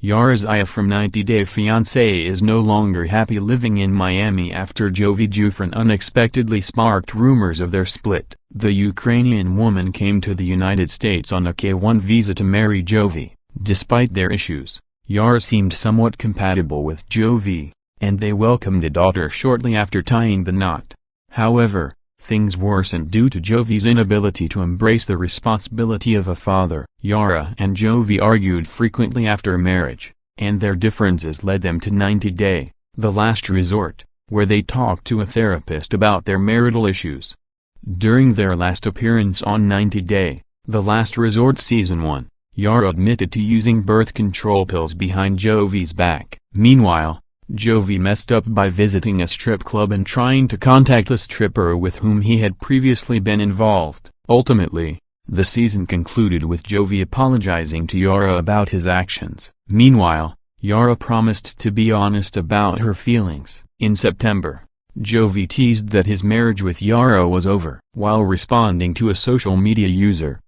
Yara Zaya from 90 Day Fiancé is no longer happy living in Miami after Jovi Dufren unexpectedly sparked rumors of their split. The Ukrainian woman came to the United States on a K-1 visa to marry Jovi. Despite their issues, Yara seemed somewhat compatible with Jovi, and they welcomed a daughter shortly after tying the knot. However, things worsened due to Jovi's inability to embrace the responsibility of a father. Yara and Jovi argued frequently after marriage, and their differences led them to 90 Day, the last resort, where they talked to a therapist about their marital issues. During their last appearance on 90 Day, the Last Resort Season 1, Yara admitted to using birth control pills behind Jovi's back. Meanwhile, Jovi messed up by visiting a strip club and trying to contact a stripper with whom he had previously been involved. Ultimately, the season concluded with Jovi apologizing to Yara about his actions. Meanwhile, Yara promised to be honest about her feelings. In September, Jovi teased that his marriage with Yara was over. While responding to a social media user,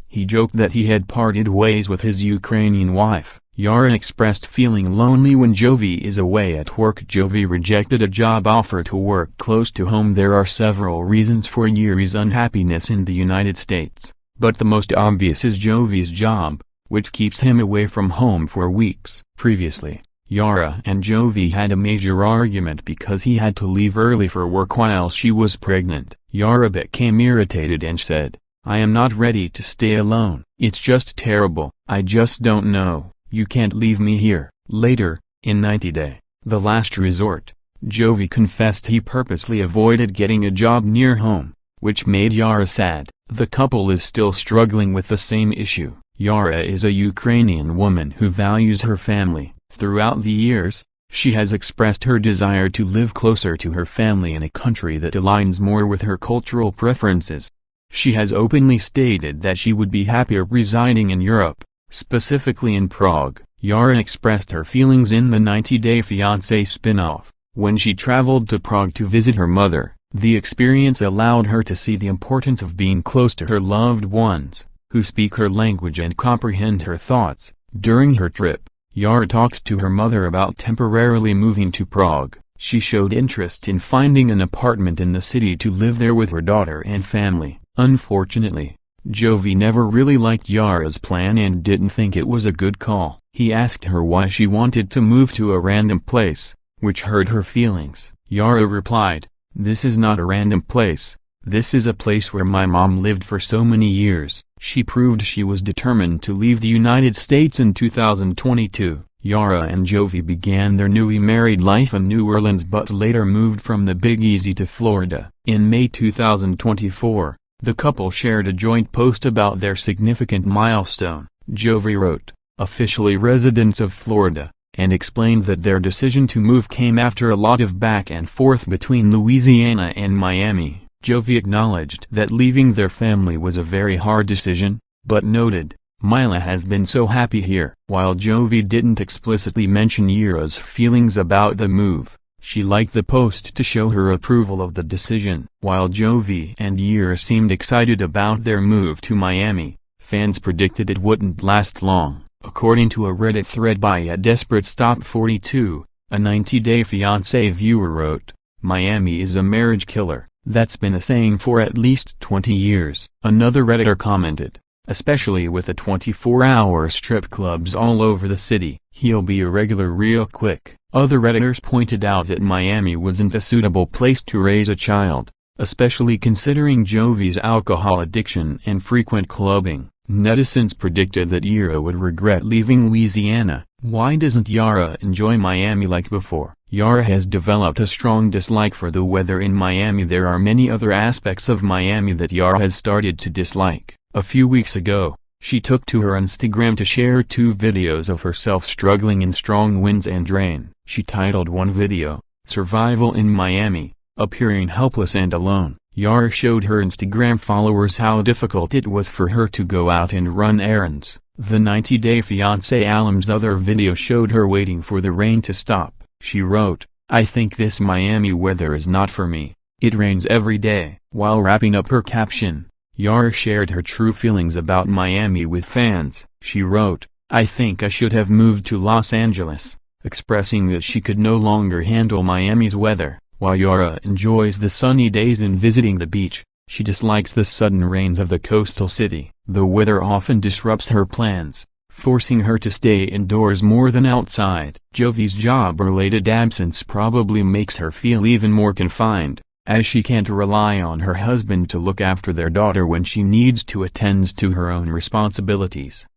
he joked that he had parted ways with his Ukrainian wife. Yara expressed feeling lonely when Jovi is away at work. Jovi rejected a job offer to work close to home. There are several reasons for Yara's unhappiness in the United States, but the most obvious is Jovi's job, which keeps him away from home for weeks. Previously, Yara and Jovi had a major argument because he had to leave early for work while she was pregnant. Yara became irritated and said, "I am not ready to stay alone. It's just terrible. I just don't know. You can't leave me here." Later, in 90 Day, the last resort, Jovi confessed he purposely avoided getting a job near home, which made Yara sad. The couple is still struggling with the same issue. Yara is a Ukrainian woman who values her family. Throughout the years, she has expressed her desire to live closer to her family in a country that aligns more with her cultural preferences. She has openly stated that she would be happier residing in Europe, specifically in Prague. Yara expressed her feelings in the 90 Day Fiancé spin-off. When she traveled to Prague to visit her mother, the experience allowed her to see the importance of being close to her loved ones, who speak her language and comprehend her thoughts. During her trip, Yara talked to her mother about temporarily moving to Prague. She showed interest in finding an apartment in the city to live there with her daughter and family. Unfortunately, Jovi never really liked Yara's plan and didn't think it was a good call. He asked her why she wanted to move to a random place, which hurt her feelings. Yara replied, "This is not a random place. This is a place where my mom lived for so many years." She proved she was determined to leave the United States in 2022. Yara and Jovi began their newly married life in New Orleans but later moved from the Big Easy to Florida. In May 2024, the couple shared a joint post about their significant milestone. Jovi wrote, "Officially residents of Florida," and explained that their decision to move came after a lot of back and forth between Louisiana and Miami. Jovi acknowledged that leaving their family was a very hard decision, but noted, "Mila has been so happy here." While Jovi didn't explicitly mention Yara's feelings about the move, she liked the post to show her approval of the decision. While Jovi and Yara seemed excited about their move to Miami, fans predicted it wouldn't last long. According to a Reddit thread by @DesperateStop42, a 90 Day Fiancé viewer wrote, "Miami is a marriage killer. That's been a saying for at least 20 years. Another Redditor commented, "Especially with the 24-hour strip clubs all over the city, he'll be a regular real quick." Other Redditors pointed out that Miami wasn't a suitable place to raise a child, especially considering Jovi's alcohol addiction and frequent clubbing. Netizens predicted that Yara would regret leaving Louisiana. Why doesn't Yara enjoy Miami like before? Yara has developed a strong dislike for the weather in Miami. There are many other aspects of Miami that Yara has started to dislike. A few weeks ago, she took to her Instagram to share 2 videos of herself struggling in strong winds and rain. She titled one video, "Survival in Miami," appearing helpless and alone. Yara showed her Instagram followers how difficult it was for her to go out and run errands. The 90 Day Fiancé alum's other video showed her waiting for the rain to stop. She wrote, "I think this Miami weather is not for me. It rains every day." While wrapping up her caption, Yara shared her true feelings about Miami with fans. She wrote, I think I should have moved to Los Angeles," expressing that she could no longer handle Miami's weather. While Yara enjoys the sunny days and visiting the beach, she dislikes the sudden rains of the coastal city. The weather often disrupts her plans, forcing her to stay indoors more than outside. Jovi's job-related absence probably makes her feel even more confined, as she can't rely on her husband to look after their daughter when she needs to attend to her own responsibilities.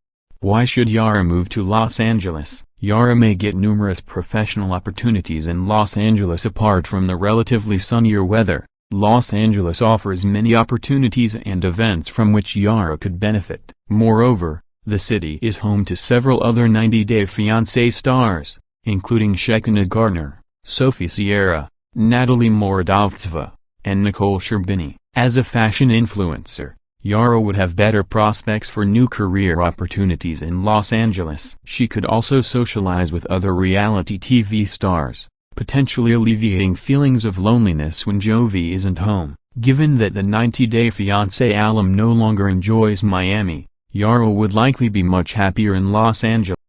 Why should Yara move to Los Angeles? Yara may get numerous professional opportunities in Los Angeles. Apart from the relatively sunnier weather, Los Angeles offers many opportunities and events from which Yara could benefit. Moreover, the city is home to several other 90 Day Fiancé stars, including Shekinah Gardner, Sophie Sierra, Natalie Moradovtseva, and Nicole Sherbini. As a fashion influencer, Yara would have better prospects for new career opportunities in Los Angeles. She could also socialize with other reality TV stars, potentially alleviating feelings of loneliness when Jovi isn't home. Given that the 90 Day Fiancé alum no longer enjoys Miami, Yara would likely be much happier in Los Angeles.